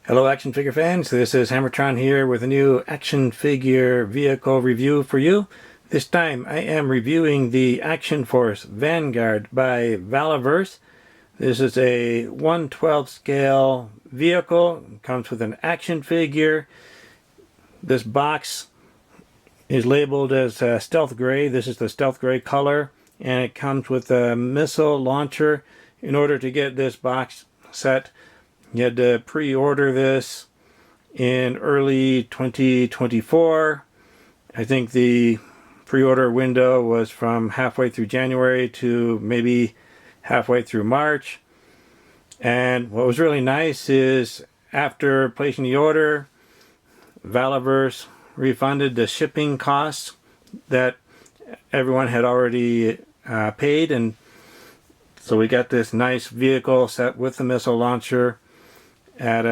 Hello action figure fans, this is HammerTron here with a new action figure vehicle review for you. This time I am reviewing the Action Force Vanguard by Valaverse. This is a 1/12 scale vehicle. It comes with an action figure. This box is labeled as stealth gray. This is the stealth gray color, and it comes with a missile launcher. In order to get this box set, you had to pre-order this in early 2024. I think the pre-order window was from halfway through January to maybe halfway through March. And what was really nice is after placing the order, Valaverse refunded the shipping costs that everyone had already paid, and so we got this nice vehicle set with the missile launcher at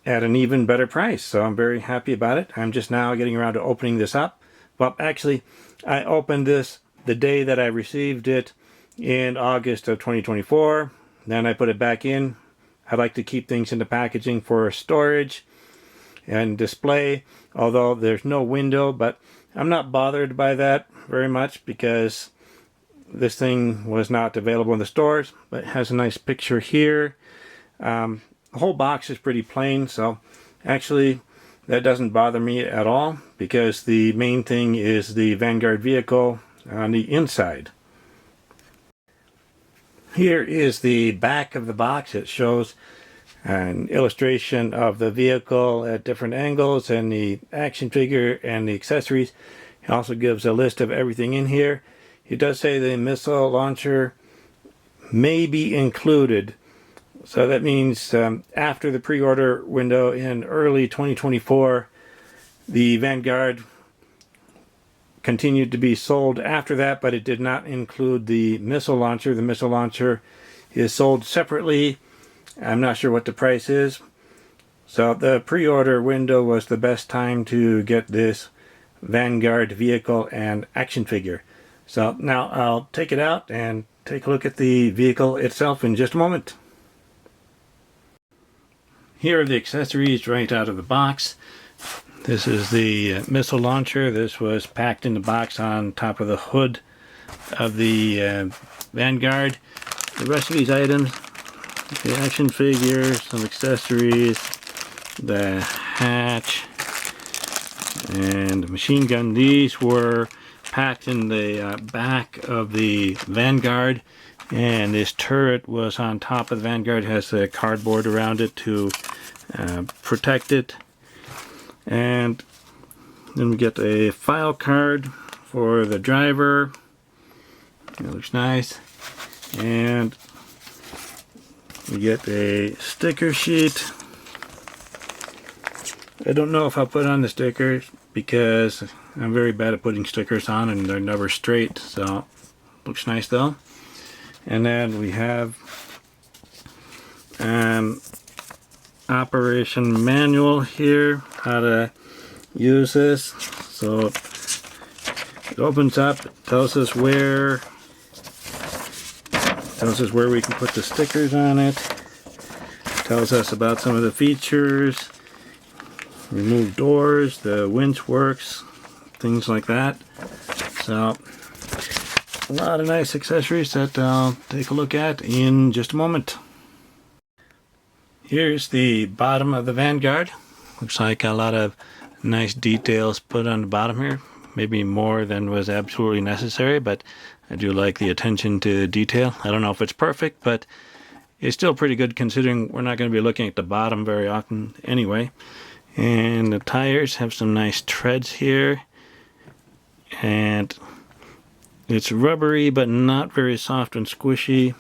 an even better price. So I'm very happy about it. I'm just now getting around to opening this up. Well, actually, I opened this the day that I received it in August of 2024. Then I put it back in. I like to keep things in the packaging for storage and display, although there's no window, but I'm not bothered by that very much because this thing was not available in the stores, but it has a nice picture here. The whole box is pretty plain, so actually that doesn't bother me at all because the main thing is the Vanguard vehicle on the inside. Here is the back of the box. It shows an illustration of the vehicle at different angles and the action figure and the accessories. It also gives a list of everything in here. It does say the missile launcher may be included. So that means after the pre-order window in early 2024, the Vanguard continued to be sold after that, but it did not include the missile launcher. The missile launcher is sold separately. I'm not sure what the price is. So the pre-order window was the best time to get this Vanguard vehicle and action figure. So now I'll take it out and take a look at the vehicle itself in just a moment. Here are the accessories right out of the box. This is the missile launcher. This was packed in the box on top of the hood of the Vanguard. The rest of these items, the action figures, some accessories, the hatch, and the machine gun. These were packed in the back of the Vanguard. And this turret was on top of the Vanguard. It has a cardboard around it to protect it. And then we get a file card for the driver. It looks nice. And we get a sticker sheet. I don't know if I'll put on the stickers because I'm very bad at putting stickers on and they're never straight. So looks nice though. And then we have an operation manual here, how to use this. So it opens up, it tells us where we can put the stickers on it. It tells us about some of the features, remove doors, the winch works, things like that. So a lot of nice accessories that I'll take a look at in just a moment. Here's the bottom of the Vanguard. Looks like a lot of nice details put on the bottom here. Maybe more than was absolutely necessary, but I do like the attention to detail. I don't know if it's perfect, but it's still pretty good considering we're not going to be looking at the bottom very often anyway. And the tires have some nice treads here. And it's rubbery, but not very soft and squishy.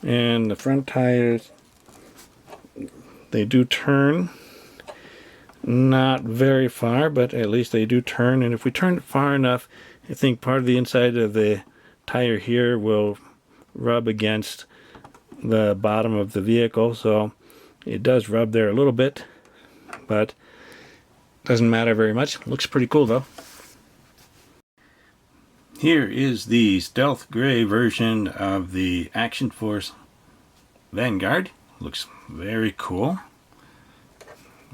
And the front tires, they do turn. Not very far, but at least they do turn. And if we turn it far enough, I think part of the inside of the tire here will rub against the bottom of the vehicle. So it does rub there a little bit, but doesn't matter very much. Looks pretty cool though. Here is the stealth gray version of the Action Force Vanguard. Looks very cool.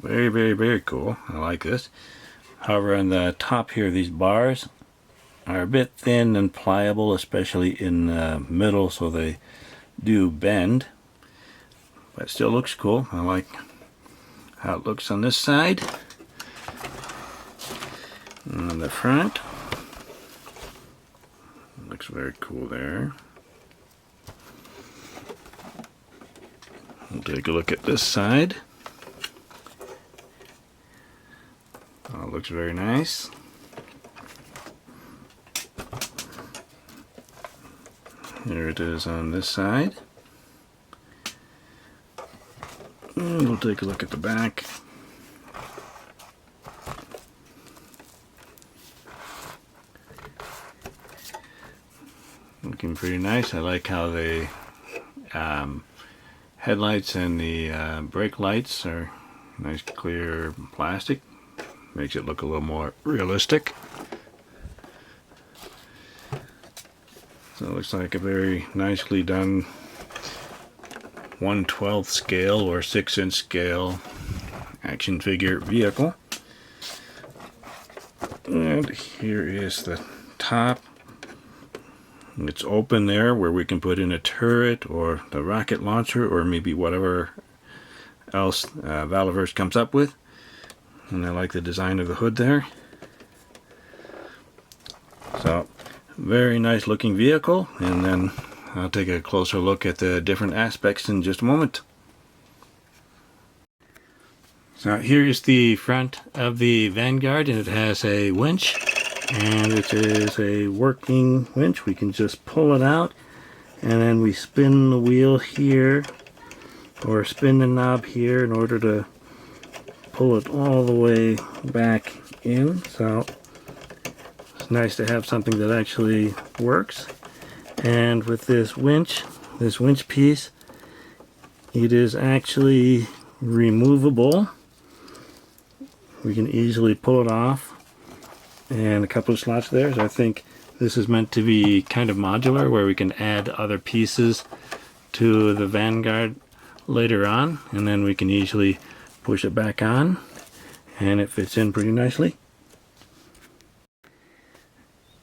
Very, very, very cool. I like this. However, on the top here, these bars are a bit thin and pliable, especially in the middle, so they do bend. But it still looks cool. I like how it looks on this side. And on the front, looks very cool there. We'll take a look at this side. Oh, it looks very nice. Here it is on this side. And we'll take a look at the back. Looking pretty nice. I like how the headlights and the brake lights are nice clear plastic. Makes it look a little more realistic. So it looks like a very nicely done 1/12 scale or 6-inch scale action figure vehicle. And here is the top. It's open there where we can put in a turret or the rocket launcher or maybe whatever else Valaverse comes up with. And I like the design of the hood there. So, very nice looking vehicle. And then I'll take a closer look at the different aspects in just a moment. So here is the front of the Vanguard, and it has a winch. And it is a working winch. We can just pull it out. And then we spin the wheel here. Or spin the knob here in order to pull it all the way back in. So it's nice to have something that actually works. And with this winch piece, it is actually removable. We can easily pull it off. And a couple of slots there. So I think this is meant to be kind of modular, where we can add other pieces to the Vanguard later on, and then we can easily push it back on, and it fits in pretty nicely.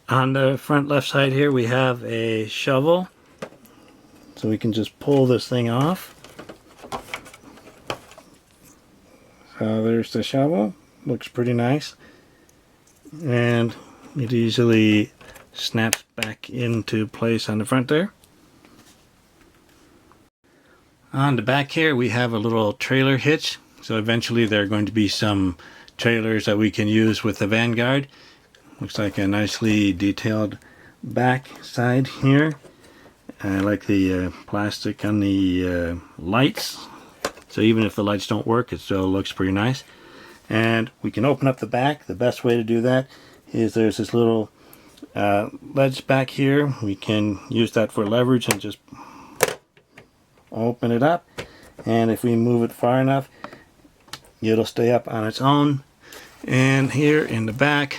On the front left side here we have a shovel, so we can just pull this thing off. So there's the shovel. Looks pretty nice, and it easily snaps back into place on the front there. On the back here we have a little trailer hitch. So eventually there are going to be some trailers that we can use with the Vanguard. Looks like a nicely detailed back side here. I like the plastic on the lights. So even if the lights don't work, it still looks pretty nice. And we can open up the back. The best way to do that is there's this little ledge back here. We can use that for leverage and just open it up. And if we move it far enough, it'll stay up on its own. And here in the back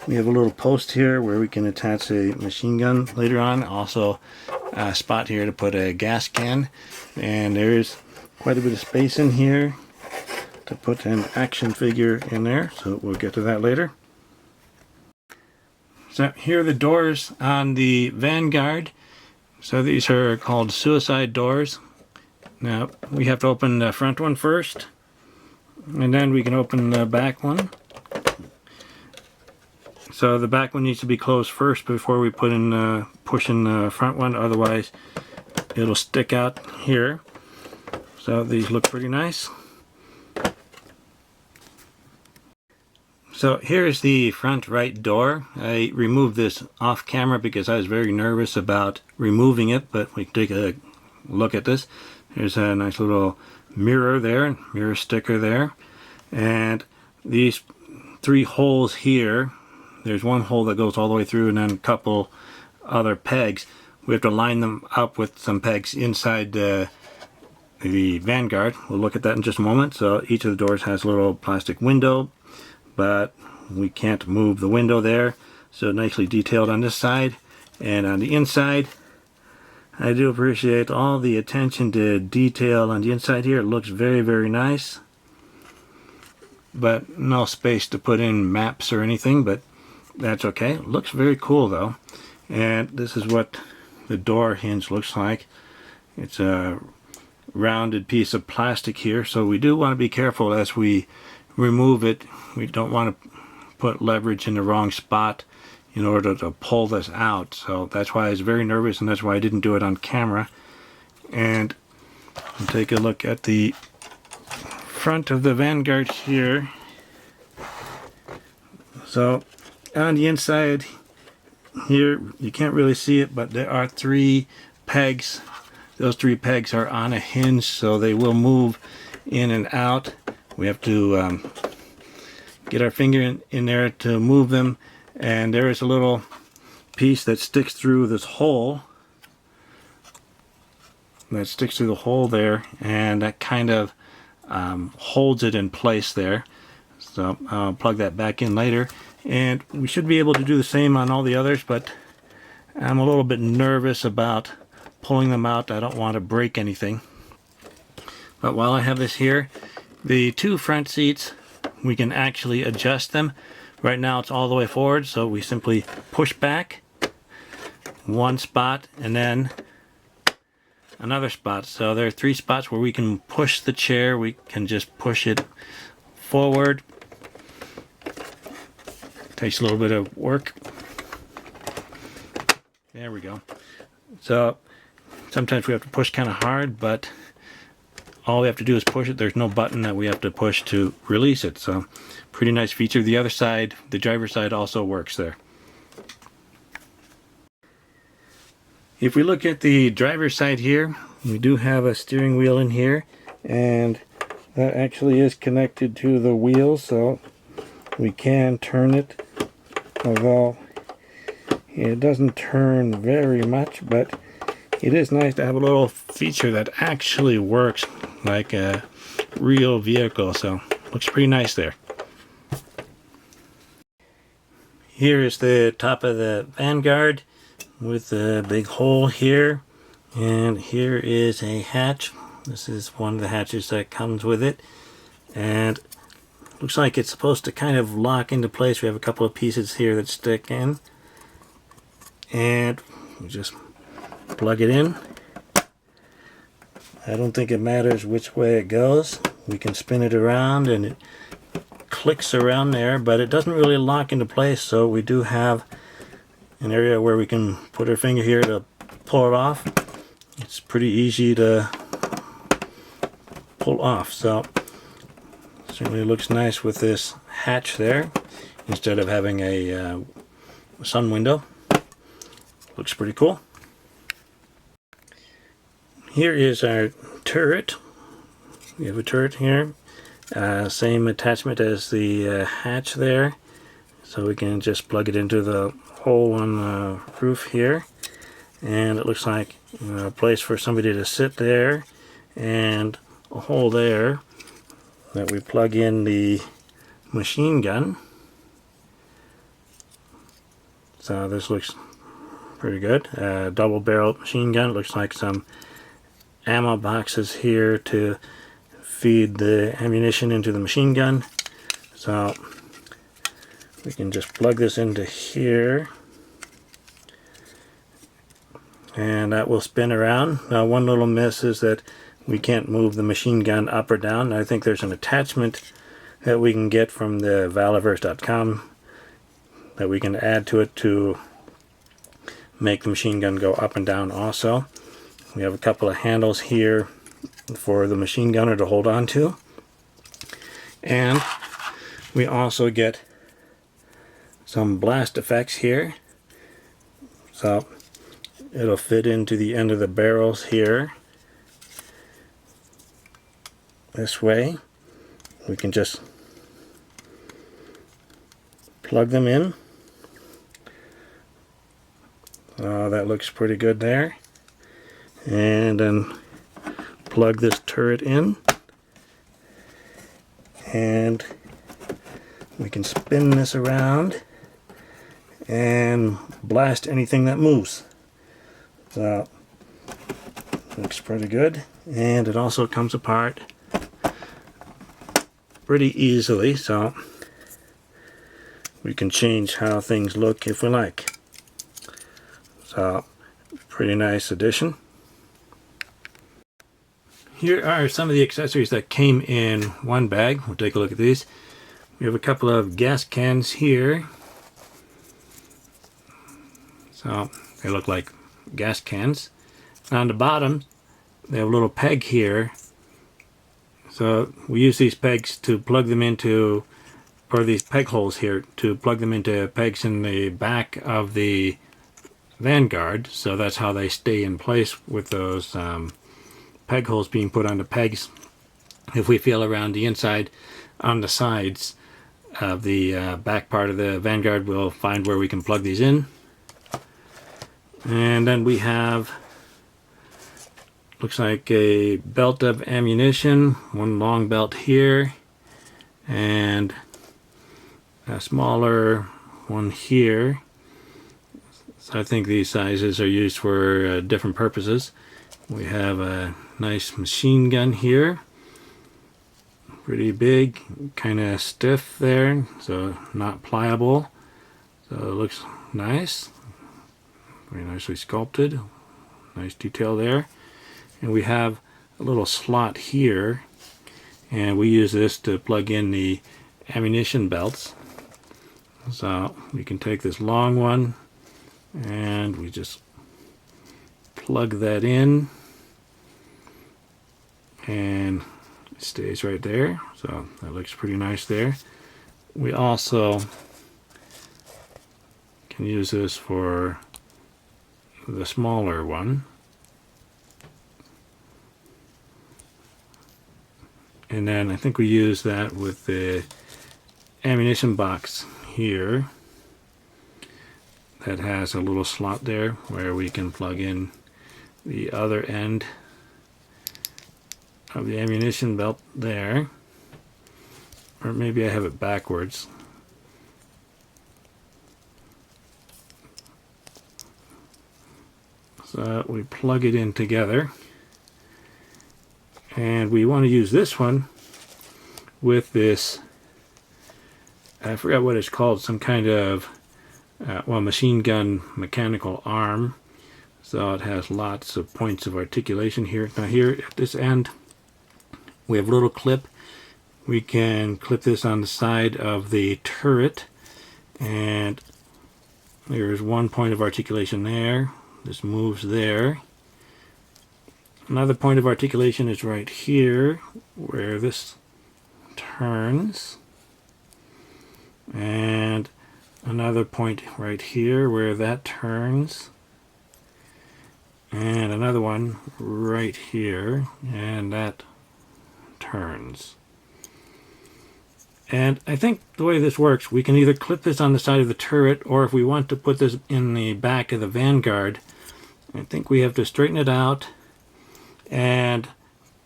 we have a little post here where we can attach a machine gun later on. Also a spot here to put a gas can, and there's quite a bit of space in here to put an action figure in there, so we'll get to that later. So here are the doors on the Vanguard. So these are called suicide doors. Now we have to open the front one first, and then we can open the back one. So the back one needs to be closed first before we put in push in the front one, otherwise it'll stick out here. So these look pretty nice. So here's the front right door. I removed this off camera because I was very nervous about removing it, but we can take a look at this. There's a nice little mirror there, mirror sticker there, and these three holes here, there's one hole that goes all the way through and then a couple other pegs. We have to line them up with some pegs inside the Vanguard. We'll look at that in just a moment. So each of the doors has a little plastic window, but we can't move the window there. So nicely detailed on this side. And on the inside, I do appreciate all the attention to detail on the inside here. It looks very, very nice. but no space to put in maps or anything, but that's okay. It looks very cool though. And this is what the door hinge looks like. It's a rounded piece of plastic here, so we do want to be careful as we remove it. We don't want to put leverage in the wrong spot in order to pull this out. So that's why I was very nervous, and that's why I didn't do it on camera. And we'll take a look at the front of the Vanguard here. So on the inside here, you can't really see it, but there are 3 pegs. Those 3 pegs are on a hinge, so they will move in and out. We have to get our finger in there to move them, and there is a little piece that sticks through this hole. That sticks through the hole there, and that kind of holds it in place there. So I'll plug that back in later, and we should be able to do the same on all the others, but I'm a little bit nervous about pulling them out. I don't want to break anything. But while I have this here, the 2 front seats, we can actually adjust them. Right now it's all the way forward, so we simply push back 1 spot and then another spot. So there are 3 spots where we can push the chair. We can just push it forward. Takes a little bit of work. There we go. So sometimes we have to push kind of hard, but all we have to do is push it. There's no button that we have to push to release it. So pretty nice feature. The other side, the driver's side, also works there. If we look at the driver's side here, we do have a steering wheel in here, and that actually is connected to the wheel, so we can turn it, although it doesn't turn very much, but it is nice to have a little feature that actually works like a real vehicle, so looks pretty nice there. Here is the top of the Vanguard with a big hole here, and here is a hatch. This is one of the hatches that comes with it, and looks like it's supposed to kind of lock into place. We have a couple of pieces here that stick in, and we just plug it in. I don't think it matters which way it goes. We can spin it around and it clicks around there, but it doesn't really lock into place, so we do have an area where we can put our finger here to pull it off. It's pretty easy to pull off, so certainly looks nice with this hatch there instead of having a sun window. Looks pretty cool. Here is our turret. We have a turret here. Same attachment as the hatch there. So we can just plug it into the hole on the roof here. And it looks like a place for somebody to sit there. And a hole there that we plug in the machine gun. So this looks pretty good. Double barrel machine gun. It looks like some ammo boxes here to feed the ammunition into the machine gun. So we can just plug this into here, and that will spin around. Now one little miss is that we can't move the machine gun up or down. I think there's an attachment that we can get from the Valaverse.com that we can add to it to make the machine gun go up and down also. We have a couple of handles here for the machine gunner to hold on to. And we also get some blast effects here. So it'll fit into the end of the barrels here. This way. We can just plug them in. That looks pretty good there. And then plug this turret in, and we can spin this around and blast anything that moves. So looks pretty good, and it also comes apart pretty easily, so we can change how things look if we like. So, pretty nice addition. Here are some of the accessories that came in one bag. We'll take a look at these. We have a couple of gas cans here. So they look like gas cans. On the bottom, they have a little peg here. So we use these pegs to plug them into, or these peg holes here, to plug them into pegs in the back of the Vanguard. So that's how they stay in place with those peg holes being put on the pegs. If we feel around the inside on the sides of the back part of the Vanguard, we'll find where we can plug these in. And then we have, looks like a belt of ammunition, one long belt here, and a smaller one here. So I think these sizes are used for different purposes. We have a nice machine gun here, pretty big, kind of stiff there, so not pliable, so it looks nice, very nicely sculpted, nice detail there. And we have a little slot here, and we use this to plug in the ammunition belts. So we can take this long one and we just plug that in, and it stays right there, so that looks pretty nice there. We also can use this for the smaller one, and then I think we use that with the ammunition box here that has a little slot there where we can plug in the other end of the ammunition belt there, or maybe I have it backwards. So we plug it in together, and we want to use this one with this, I forgot what it's called, some kind of well, machine gun mechanical arm. So it has lots of points of articulation here. Now here at this end we have a little clip. We can clip this on the side of the turret, and there's one point of articulation there. This moves there. Another point of articulation is right here where this turns, and another point right here where that turns, and another one right here, and that turns. And I think the way this works, we can either clip this on the side of the turret, or if we want to put this in the back of the Vanguard, I think we have to straighten it out and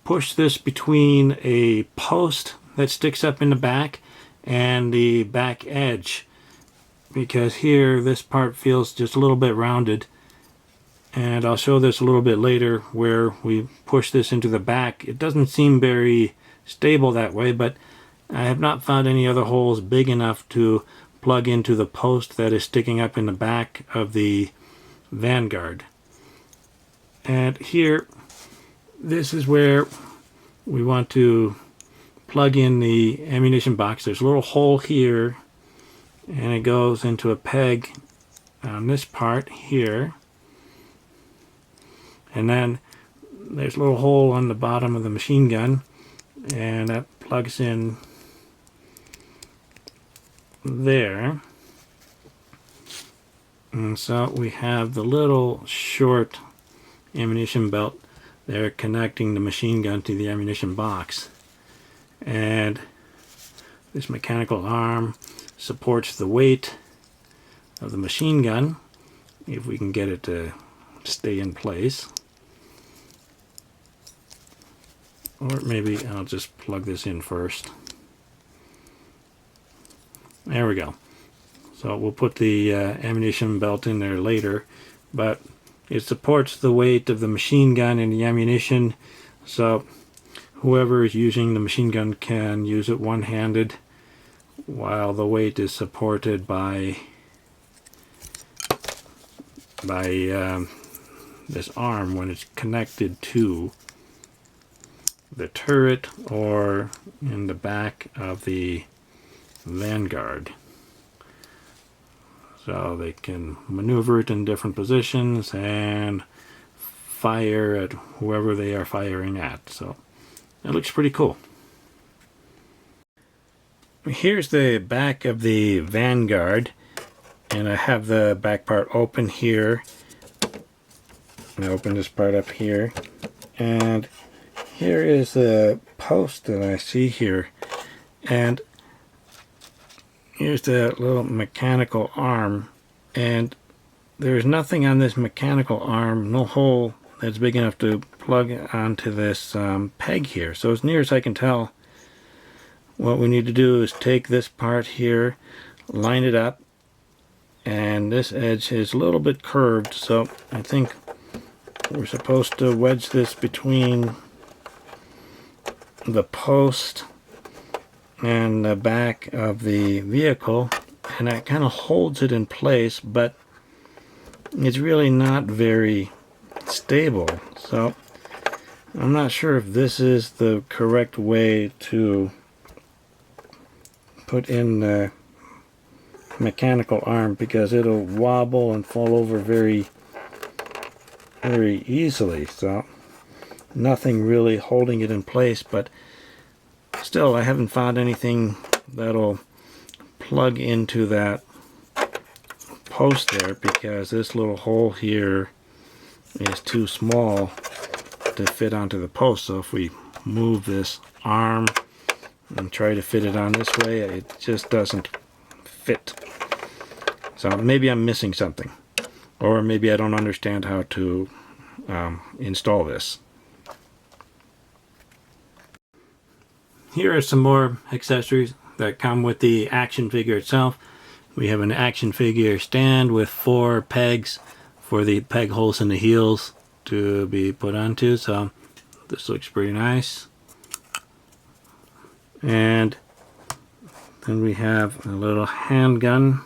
push this between a post that sticks up in the back and the back edge, because here this part feels just a little bit rounded, and I'll show this a little bit later where we push this into the back. It doesn't seem very stable that way, but I have not found any other holes big enough to plug into the post that is sticking up in the back of the Vanguard. And here, this is where we want to plug in the ammunition box. There's a little hole here, and it goes into a peg on this part here. And then there's a little hole on the bottom of the machine gun, and that plugs in there. And so we have the little short ammunition belt there connecting the machine gun to the ammunition box. And this mechanical arm supports the weight of the machine gun, if we can get it to stay in place. Or maybe I'll just plug this in first. There we go. So we'll put the ammunition belt in there later, but it supports the weight of the machine gun and the ammunition. So whoever is using the machine gun can use it one-handed while the weight is supported by this arm when it's connected to the turret or in the back of the Vanguard. So they can maneuver it in different positions and fire at whoever they are firing at. So it looks pretty cool. Here's the back of the Vanguard, and I have the back part open here. I open this part up here, and here is the post that I see here, and here's the little mechanical arm, and there's nothing on this mechanical arm, no hole that's big enough to plug onto this peg here. So as near as I can tell, what we need to do is take this part here, line it up, and this edge is a little bit curved, so I think we're supposed to wedge this between the post and the back of the vehicle, and that kind of holds it in place, but it's really not very stable. So I'm not sure if this is the correct way to put in the mechanical arm, because it'll wobble and fall over very easily. So nothing really holding it in place, but still I haven't found anything that'll plug into that post there, because this little hole here is too small to fit onto the post. So if we move this arm and try to fit it on this way, it just doesn't fit. So maybe I'm missing something, or maybe I don't understand how to install this. Here are some more accessories that come with the action figure itself. We have an action figure stand with 4 pegs for the peg holes in the heels to be put onto, so this looks pretty nice. And then we have a little handgun.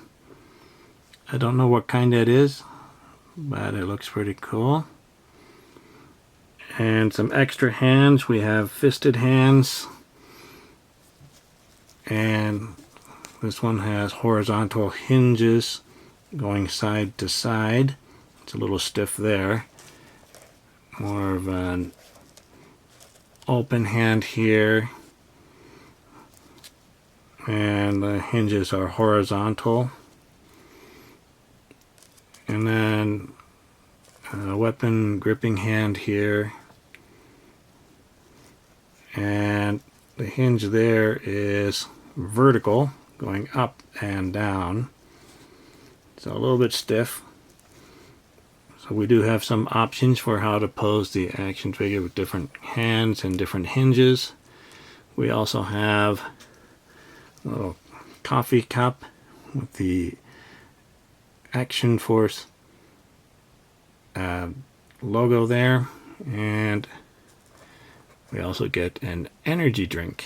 I don't know what kind that is, but it looks pretty cool. And some extra hands. We have fisted hands, and this one has horizontal hinges going side to side. It's a little stiff there. More of an open hand here, and the hinges are horizontal. And then a weapon gripping hand here, and the hinge there is vertical, going up and down. So a little bit stiff. So we do have some options for how to pose the action figure with different hands and different hinges. We also have a little coffee cup with the Action Force logo there, and we also get an energy drink.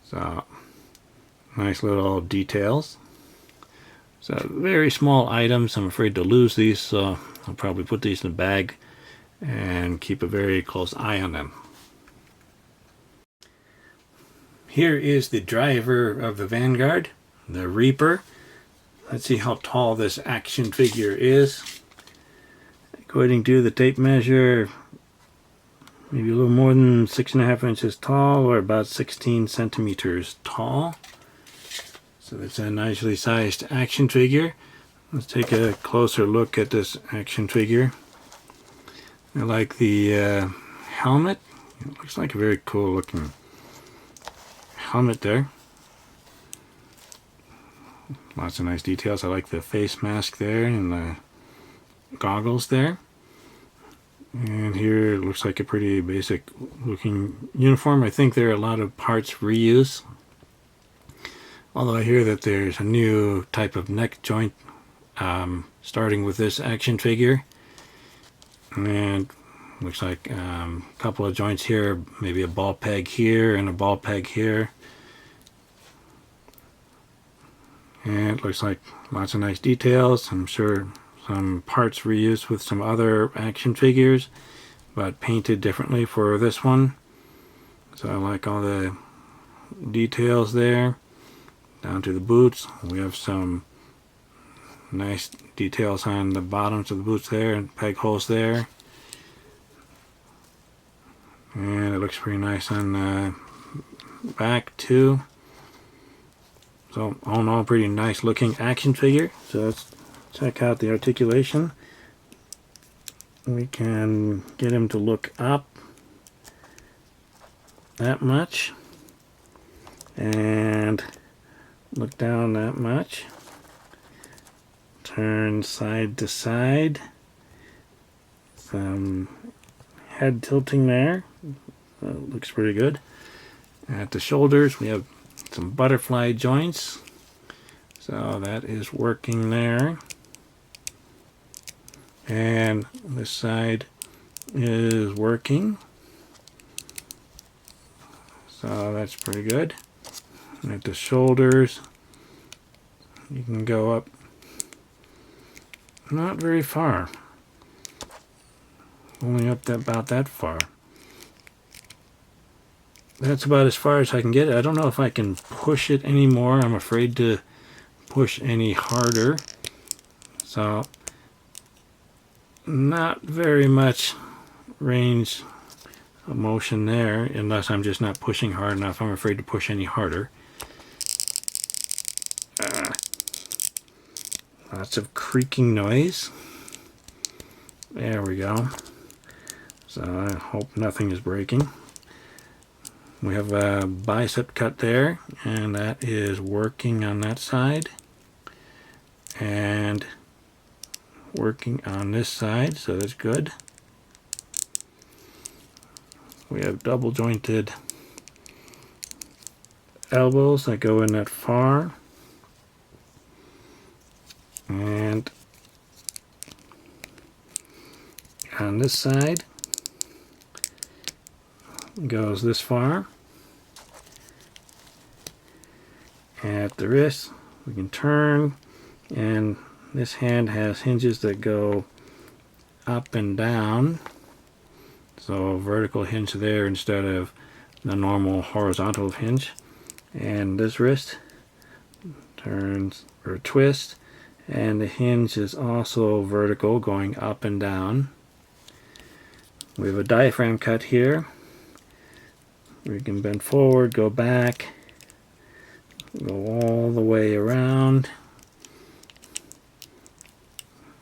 So nice little details. So very small items. I'm afraid to lose these, so I'll probably put these in a bag and keep a very close eye on them. Here is the driver of the Vanguard, the Reaper. Let's see how tall this action figure is. According to the tape measure, maybe a little more than 6.5 inches tall, or about 16 centimeters tall. So it's a nicely sized action figure. Let's take a closer look at this action figure. I like the helmet. It looks like a very cool looking helmet there. Lots of nice details. I like the face mask there and the goggles there. And here it looks like a pretty basic looking uniform. I think there are a lot of parts reuse. Although I hear that there's a new type of neck joint starting with this action figure. And Looks like a couple of joints here, maybe a ball peg here and a ball peg here. And it looks like lots of nice details. I'm sure some parts reused with some other action figures, but painted differently for this one. So I like all the details there. Down to the boots, we have some nice details on the bottoms of the boots there and peg holes there. And it looks pretty nice on the back too. So all in all, pretty nice looking action figure. So let's check out the articulation. We can get him to look up that much and look down that much. Turn side to side. Some head tilting there. Looks pretty good. At the shoulders we have some butterfly joints, so that is working there. And this side is working, so that's pretty good. And at the shoulders you can go up not very far, only up about that far. That's about as far as I can get it. I don't know if I can push it anymore. I'm afraid to push any harder. So, not very much range of motion there, unless I'm just not pushing hard enough. I'm afraid to push any harder. Lots of creaking noise. There we go. So I hope nothing is breaking. We have a bicep cut there, and that is working on that side and working on this side, so that's good. We have double jointed elbows that go in that far, and on this side goes this far. At the wrist we can turn, and this hand has hinges that go up and down, so a vertical hinge there instead of the normal horizontal hinge. And this wrist turns or twists, and the hinge is also vertical, going up and down. We have a diaphragm cut here. We can bend forward, go back, go all the way around,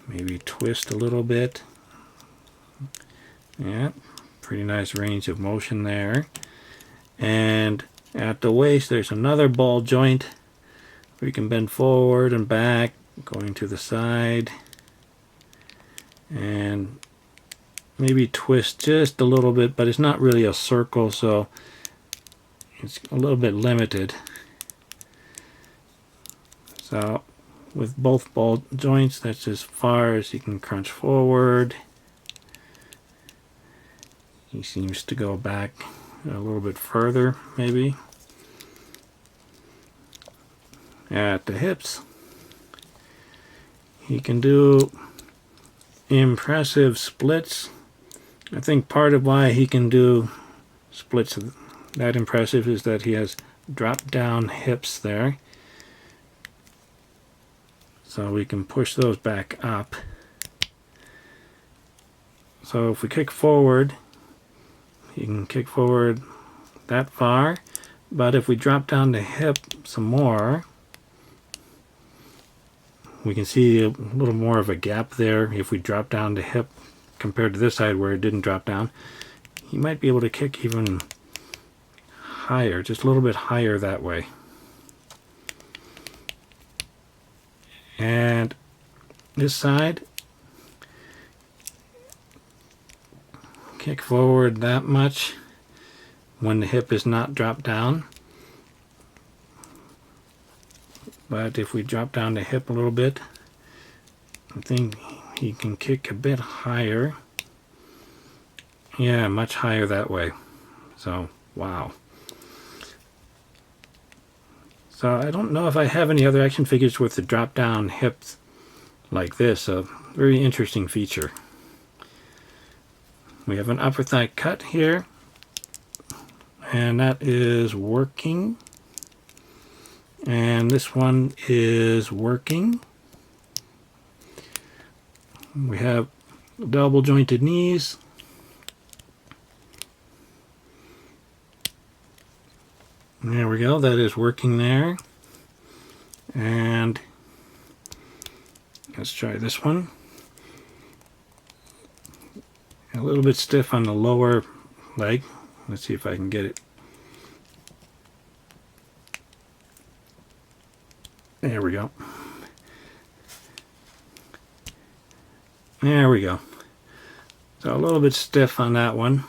maybe twist a little bit. Yeah, pretty nice range of motion there. And at the waist there's another ball joint. We can bend forward and back, going to the side, and maybe twist just a little bit, but it's not really a circle, so it's a little bit limited. So with both ball joints, that's as far as you can crunch forward. He seems to go back a little bit further, maybe. At the hips, he can do impressive splits. I think part of why he can do splits that impressive is that he has drop down hips there. So we can push those back up. So if we kick forward, you can kick forward that far, but if we drop down the hip some more, we can see a little more of a gap there. If we drop down the hip compared to this side where it didn't drop down, you might be able to kick even higher, just a little bit higher that way. And this side, kick forward that much when the hip is not dropped down. But if we drop down the hip a little bit, I think he can kick a bit higher. Yeah, much higher that way. So, wow. So I don't know if I have any other action figures with the drop down hips like this. A very interesting feature. We have an upper thigh cut here, and that is working. And this one is working. We have double jointed knees. There we go, that is working there. And let's try this one. A little bit stiff on the lower leg. Let's see if I can get it. There we go. There we go. So a little bit stiff on that one.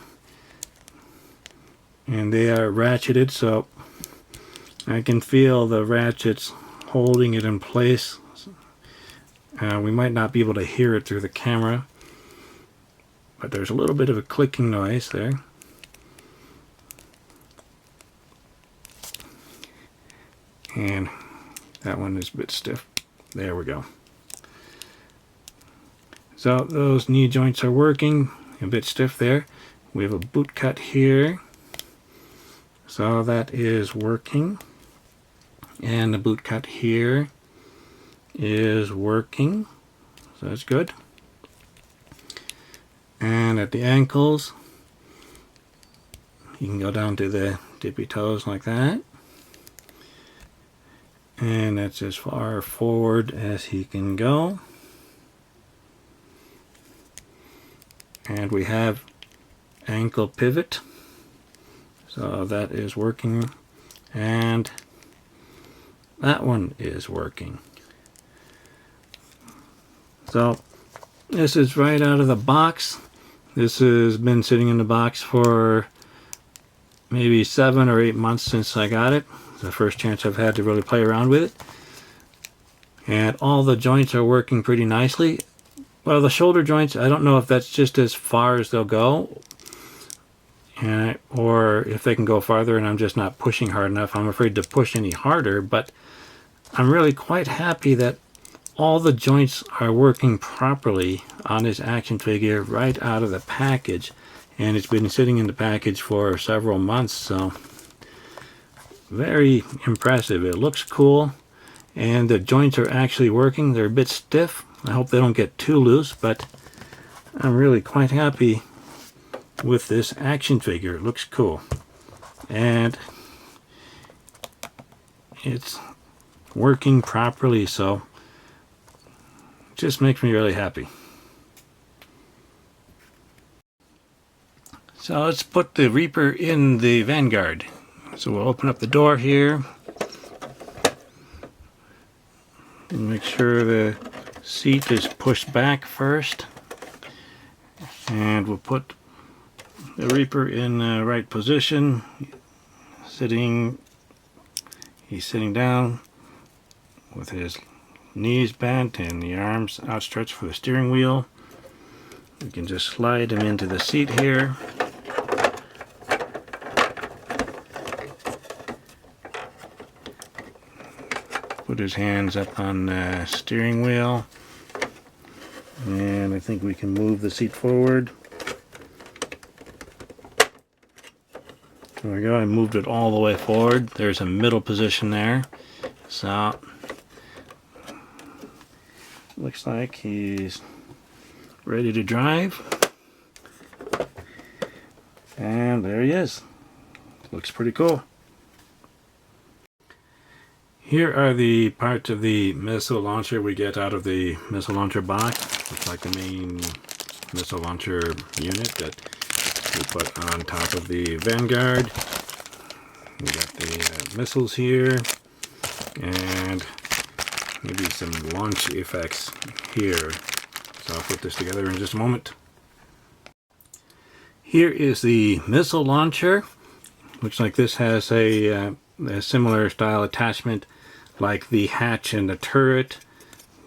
And they are ratcheted, so I can feel the ratchets holding it in place. We might not be able to hear it through the camera, but there's a little bit of a clicking noise there. And that one is a bit stiff. There we go. So those knee joints are working, a bit stiff there. We have a boot cut here. So that is working. And the boot cut here is working. So that's good. And at the ankles, you can go down to the tippy toes like that. And that's as far forward as he can go. And we have ankle pivot. So that is working. And that one is working. So this is right out of the box. This has been sitting in the box for maybe 7 or 8 months since I got it. It's the first chance I've had to really play around with it. And all the joints are working pretty nicely. Well, the shoulder joints, I don't know if that's just as far as they'll go, or if they can go farther and I'm just not pushing hard enough. I'm afraid to push any harder, but I'm really quite happy that all the joints are working properly on this action figure right out of the package. And it's been sitting in the package for several months, so very impressive. It looks cool, and the joints are actually working. They're a bit stiff. I hope they don't get too loose, but I'm really quite happy with this action figure. It looks cool, and it's working properly, so it just makes me really happy. So let's put the Reaper in the Vanguard. So we'll open up the door here and make sure the seat is pushed back first, and we'll put the Reaper in the right position. He's sitting down with his knees bent and the arms outstretched for the steering wheel. We can just slide him into the seat here. Put his hands up on the steering wheel, and I think we can move the seat forward. There we go, I moved it all the way forward. There's a middle position there. So, looks like he's ready to drive. And there he is. Looks pretty cool. Here are the parts of the missile launcher we get out of the missile launcher box. It's like the main missile launcher unit that we put on top of the Vanguard. We got the missiles here, and maybe some launch effects here. So I'll put this together in just a moment. Here is the missile launcher. Looks like this has a similar style attachment like the hatch and the turret,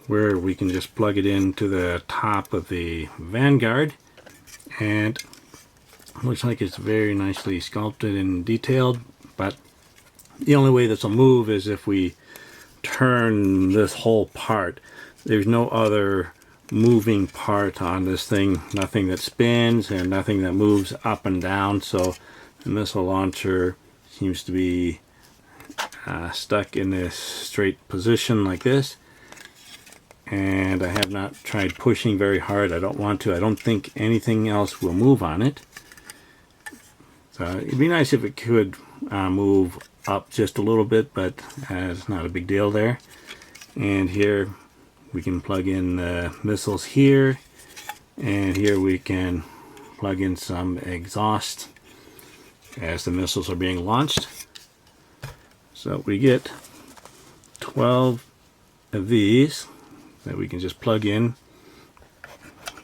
where we can just plug it into the top of the Vanguard, and Looks like it's very nicely sculpted and detailed, but the only way this will move is if we turn this whole part. There's no other moving part on this thing, nothing that spins and nothing that moves up and down, so the missile launcher seems to be stuck in this straight position like this. And I have not tried pushing very hard. I don't want to. I don't think anything else will move on it. So it'd be nice if it could move up just a little bit, but it's not a big deal there. And here we can plug in the missiles here, and here we can plug in some exhaust as the missiles are being launched. So we get 12 of these that we can just plug in.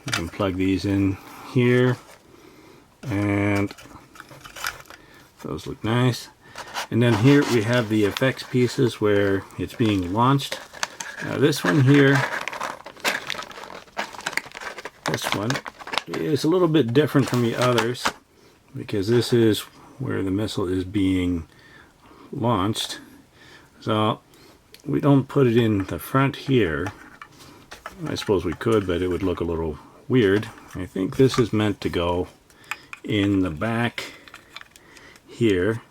We can plug these in here, and those look nice. And then here we have the effects pieces where it's being launched. Now this one here, this one is a little bit different from the others because this is where the missile is being launched. So we don't put it in the front here. I suppose we could, but it would look a little weird. I think this is meant to go in the back here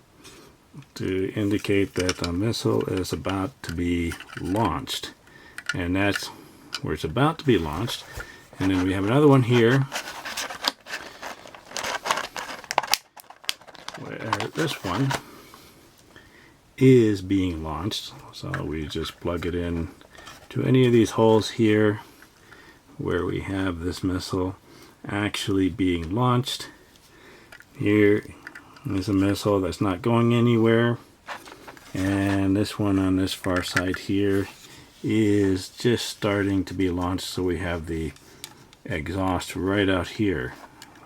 to indicate that the missile is about to be launched. And that's where it's about to be launched. And then we have another one here where this one is being launched. So we just plug it in to any of these holes here where we have this missile actually being launched. Here is a missile that's not going anywhere, and this one on this far side here is just starting to be launched, so we have the exhaust right out here,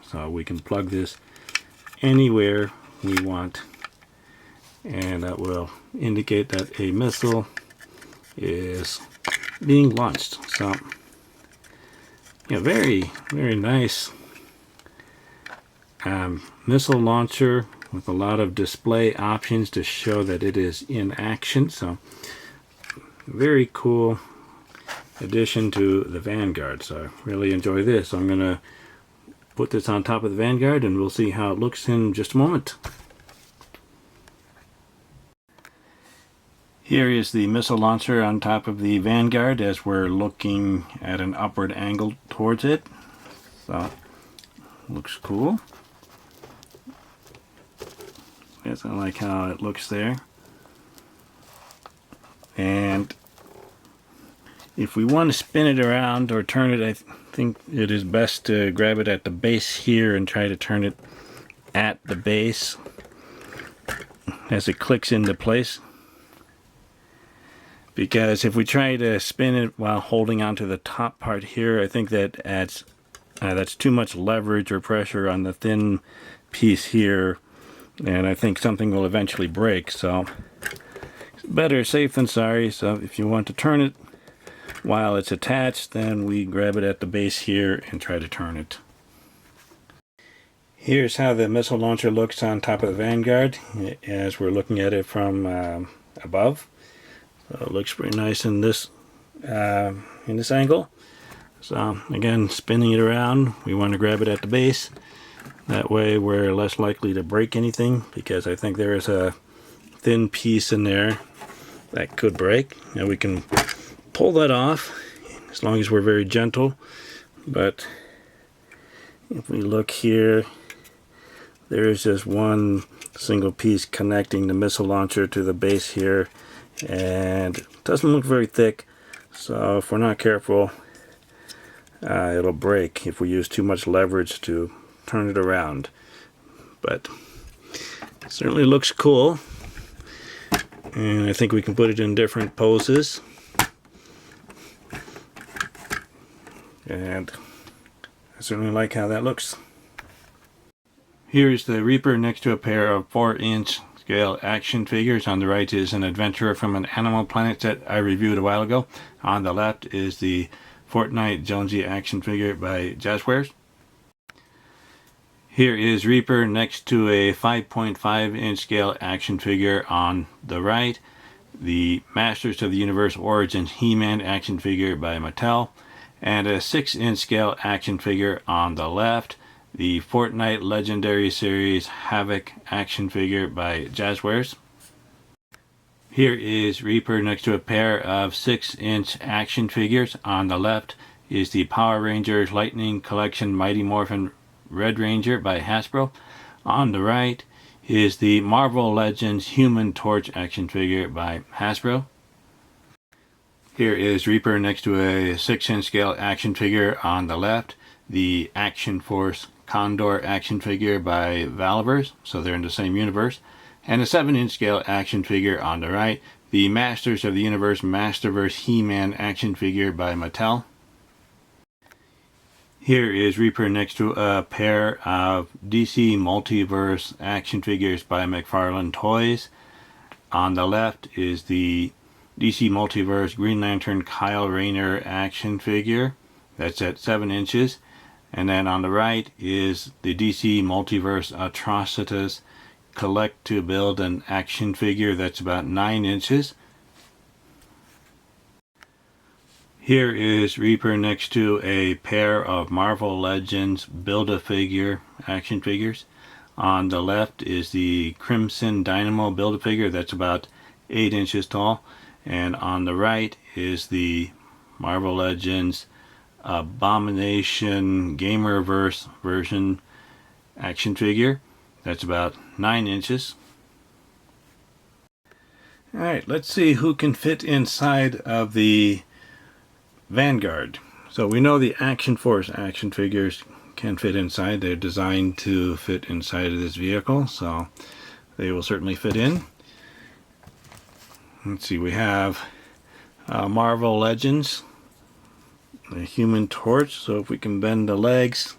so we can plug this anywhere we want, and that will indicate that a missile is being launched. So yeah, very nice missile launcher with a lot of display options to show that it is in action. So very cool addition to the Vanguard. So I really enjoy this. I'm gonna put this on top of the Vanguard and we'll see how it looks in just a moment. Here is the missile launcher on top of the Vanguard as we're looking at an upward angle towards it. So looks cool. Yes, I like how it looks there. And if we want to spin it around or turn it, I think it is best to grab it at the base here and try to turn it at the base as it clicks into place. Because if we try to spin it while holding onto the top part here, I think that adds that's too much leverage or pressure on the thin piece here, and I think something will eventually break. So better safe than sorry. So if you want to turn it while it's attached, then we grab it at the base here and try to turn it. Here's how the missile launcher looks on top of the Vanguard as we're looking at it from above. So it looks pretty nice in this angle. So again, spinning it around, we want to grab it at the base. That way we're less likely to break anything, because I think there is a thin piece in there that could break. Now we can pull that off as long as we're very gentle. But if we look here, there is just one single piece connecting the missile launcher to the base here, and it doesn't look very thick, so if we're not careful, it'll break if we use too much leverage to turn it around. But it certainly looks cool, and I think we can put it in different poses, and I certainly like how that looks. Here's the Reaper next to a pair of 4-inch scale action figures. On the right is an adventurer from an Animal Planet set I reviewed a while ago. On the left is the Fortnite Jonesy action figure by Jazzwares. Here is Reaper next to a 5.5 inch scale action figure on the right, the Masters of the Universe Origins He-Man action figure by Mattel, and a 6 inch scale action figure on the left, the Fortnite Legendary Series Havoc action figure by Jazzwares. Here is Reaper next to a pair of 6 inch action figures. On the left is the Power Rangers Lightning Collection Mighty Morphin Red Ranger by Hasbro. On the right is the Marvel Legends Human Torch action figure by Hasbro. Here is Reaper next to a 6 inch scale action figure on the left, the Action Force Condor action figure by Valaverse, so they're in the same universe, and a 7 inch scale action figure on the right, the Masters of the Universe Masterverse He-Man action figure by Mattel. Here is Reaper next to a pair of DC Multiverse action figures by McFarlane Toys. On the left is the DC Multiverse Green Lantern Kyle Rayner action figure. That's at 7 inches. And then on the right is the DC Multiverse Atrocitus Collect to Build an action figure that's about 9 inches. Here is Reaper next to a pair of Marvel Legends Build-A-Figure action figures. On the left is the Crimson Dynamo Build-A-Figure that's about 8 inches tall. And on the right is the Marvel Legends Abomination Gamerverse version action figure that's about 9 inches. Alright, let's see who can fit inside of the Vanguard. So we know the Action Force action figures can fit inside. They're designed to fit inside of this vehicle, so they will certainly fit in. Let's see, we have Marvel Legends, the Human Torch. So if we can bend the legs,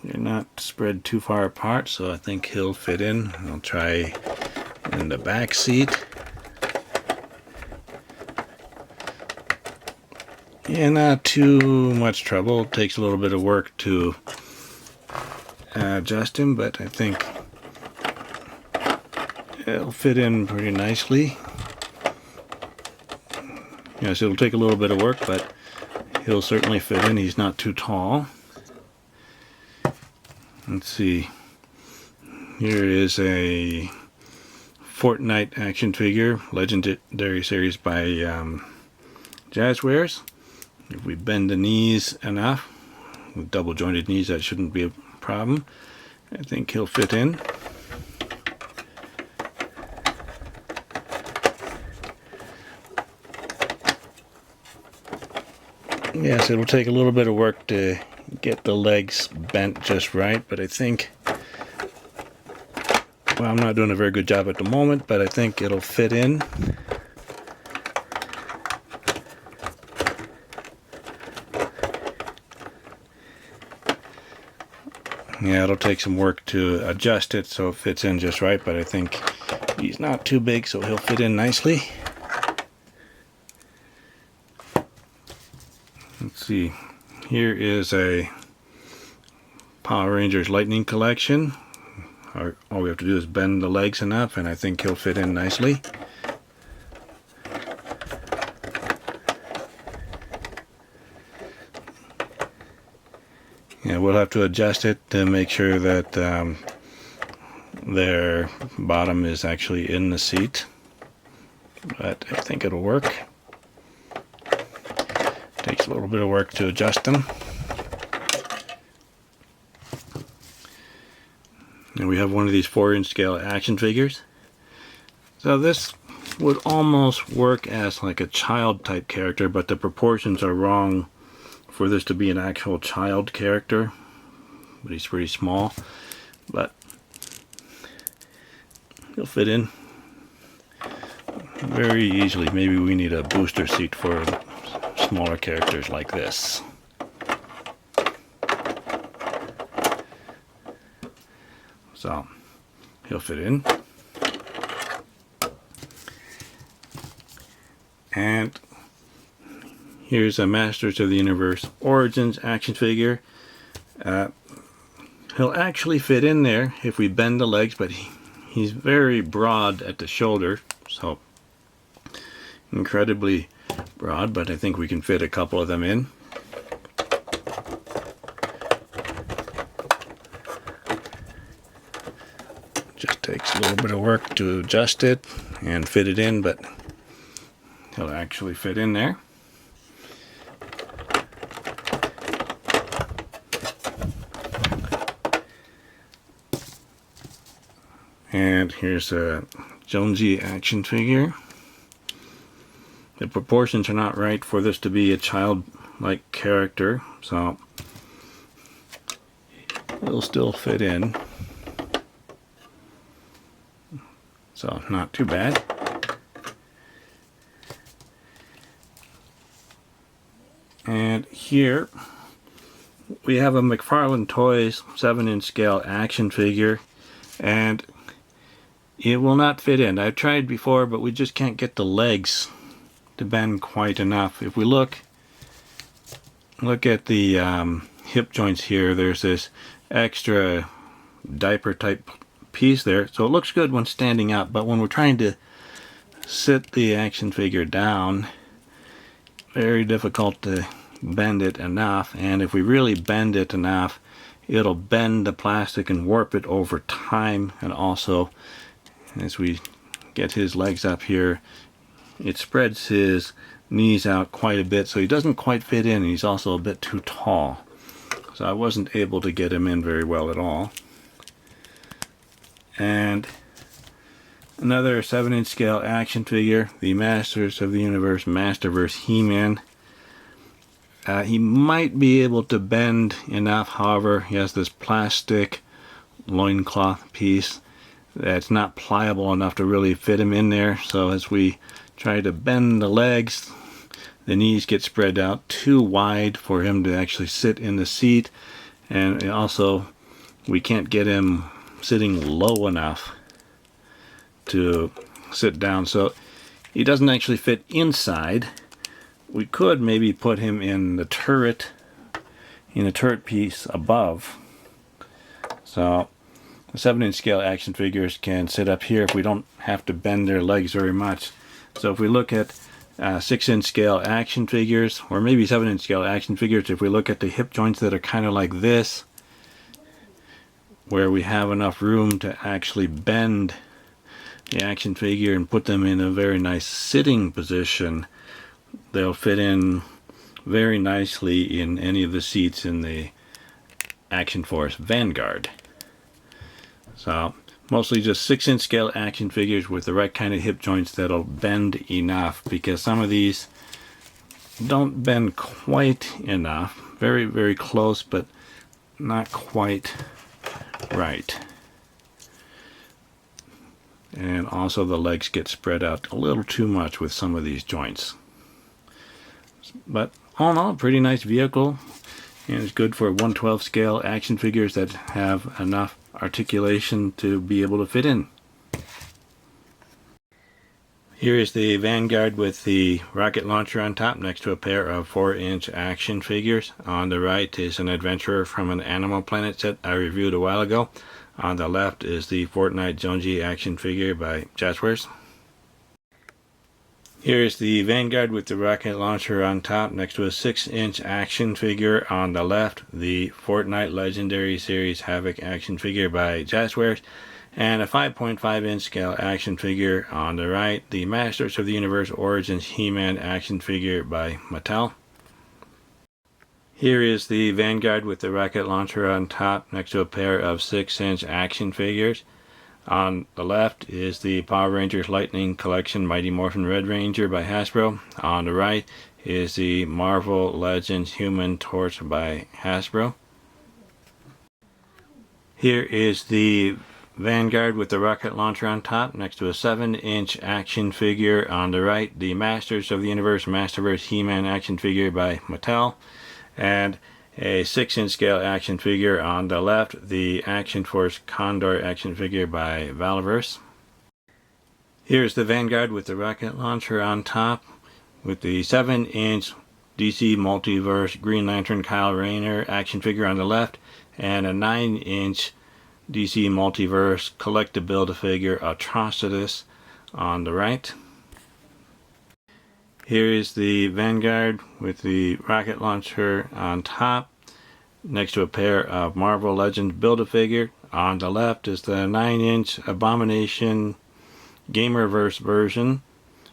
they're not spread too far apart, so I think he'll fit in. I'll try in the back seat. Yeah, not too much trouble. It takes a little bit of work to adjust him, but I think it'll fit in pretty nicely. Yes, it'll take a little bit of work, but he'll certainly fit in. He's not too tall. Let's see. Here is a Fortnite action figure, Legendary Series by Jazzwares. If we bend the knees enough, with double jointed knees, that shouldn't be a problem. I think he'll fit in. Yes, it'll take a little bit of work to get the legs bent just right, but I think, well, I'm not doing a very good job at the moment, but I think it'll fit in. Yeah, it'll take some work to adjust it so it fits in just right, but I think he's not too big, so he'll fit in nicely. Let's see. Here is a Power Rangers Lightning Collection. All we have to do is bend the legs enough, and I think he'll fit in nicely. Yeah, we'll have to adjust it to make sure that their bottom is actually in the seat, but I think it'll work. Takes a little bit of work to adjust them. And we have one of these 4-inch scale action figures. So this would almost work as like a child type character, but the proportions are wrong for this to be an actual child character. But he's pretty small. But he'll fit in very easily. Maybe we need a booster seat for smaller characters like this. So he'll fit in. And here's a Masters of the Universe Origins action figure. he'll actually fit in there if we bend the legs, but he's very broad at the shoulder, so incredibly broad, but I think we can fit a couple of them in. Just takes a little bit of work to adjust it and fit it in, but he'll actually fit in there. And here's a Jonesy action figure. The proportions are not right for this to be a childlike character, so it'll still fit in. So not too bad. And here we have a McFarlane Toys 7-inch scale action figure, and it will not fit in. I've tried before, but we just can't get the legs to bend quite enough. If we look at the hip joints here, there's this extra diaper type piece there, so it looks good when standing up, but when we're trying to sit the action figure down, very difficult to bend it enough. And if we really bend it enough, it'll bend the plastic and warp it over time. And also, as we get his legs up here, it spreads his knees out quite a bit, so he doesn't quite fit in, and he's also a bit too tall, so I wasn't able to get him in very well at all. And another 7-inch scale action figure, the Masters of the Universe Masterverse He-Man. He might be able to bend enough, however, he has this plastic loincloth piece that's not pliable enough to really fit him in there, so as we try to bend the legs, the knees get spread out too wide for him to actually sit in the seat, and also we can't get him sitting low enough to sit down, so he doesn't actually fit inside. We could maybe put him in the turret, in a turret piece above. So the 7-inch scale action figures can sit up here if we don't have to bend their legs very much. So if we look at 6-inch scale action figures, or maybe 7-inch scale action figures, if we look at the hip joints that are kind of like this, where we have enough room to actually bend the action figure and put them in a very nice sitting position, they'll fit in very nicely in any of the seats in the Action Force Vanguard. So mostly just 6-inch scale action figures with the right kind of hip joints that'll bend enough, because some of these don't bend quite enough. Very, very close, but not quite right. And also the legs get spread out a little too much with some of these joints. But all in all, pretty nice vehicle, and it's good for 1/12 scale action figures that have enough articulation to be able to fit in. Here is the Vanguard with the rocket launcher on top next to a pair of 4-inch action figures. On the right is an adventurer from an Animal Planet set I reviewed a while ago. On the left is the Fortnite Jonesy action figure by Jazzwares. Here is the Vanguard with the rocket launcher on top next to a 6-inch action figure. On the left, the Fortnite Legendary Series Havoc action figure by Jazzwares, and a 5.5-inch scale action figure on the right, the Masters of the Universe Origins He-Man action figure by Mattel. Here is the Vanguard with the rocket launcher on top next to a pair of 6-inch action figures. On the left is the Power Rangers Lightning Collection Mighty Morphin Red Ranger by Hasbro. On the right is the Marvel Legends Human Torch by Hasbro. Here is the Vanguard with the rocket launcher on top next to a 7-inch action figure. On the right, the Masters of the Universe Masterverse He-Man action figure by Mattel, and a 6-inch scale action figure on the left, the Action Force Condor action figure by Valaverse. Here's the Vanguard with the rocket launcher on top with the 7-inch DC Multiverse Green Lantern Kyle Rayner action figure on the left, and a 9-inch DC Multiverse collector Build-A-Figure Atrocitus on the right. Here is the Vanguard with the rocket launcher on top, next to a pair of Marvel Legends Build-A-Figure. On the left is the 9-inch Abomination Gamerverse version,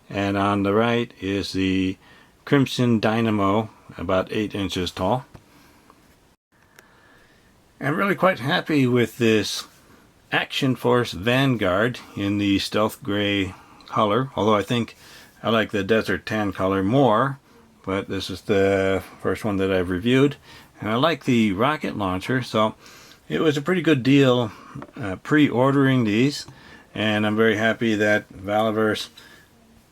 and on the right is the Crimson Dynamo, about 8 inches tall. I'm really quite happy with this Action Force Vanguard in the stealth gray color, although I think I like the desert tan color more, but this is the first one that I've reviewed. And I like the rocket launcher, so it was a pretty good deal pre-ordering these, and I'm very happy that Valaverse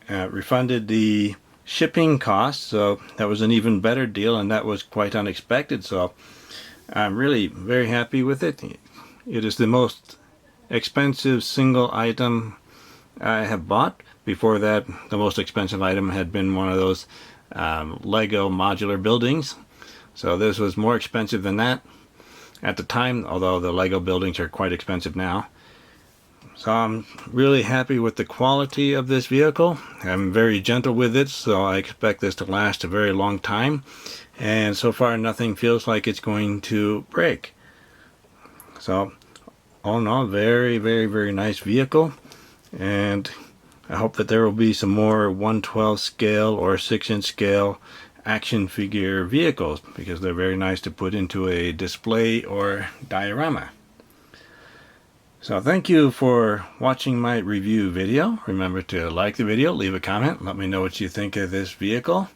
refunded the shipping costs, so that was an even better deal, and that was quite unexpected, so I'm really very happy with it. It is the most expensive single item I have bought. Before that, the most expensive item had been one of those Lego modular buildings. So this was more expensive than that at the time, although the Lego buildings are quite expensive now. So I'm really happy with the quality of this vehicle. I'm very gentle with it, so I expect this to last a very long time. And so far nothing feels like it's going to break. So all in all, very, very, very nice vehicle. And I hope that there will be some more 1/12 scale or 6-inch scale action figure vehicles, because they're very nice to put into a display or diorama. So thank you for watching my review video. Remember to like the video, leave a comment, let me know what you think of this vehicle,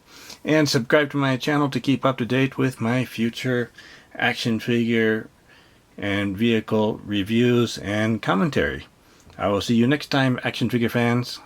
and subscribe to my channel to keep up to date with my future action figure and vehicle reviews and commentary. I will see you next time, action figure fans.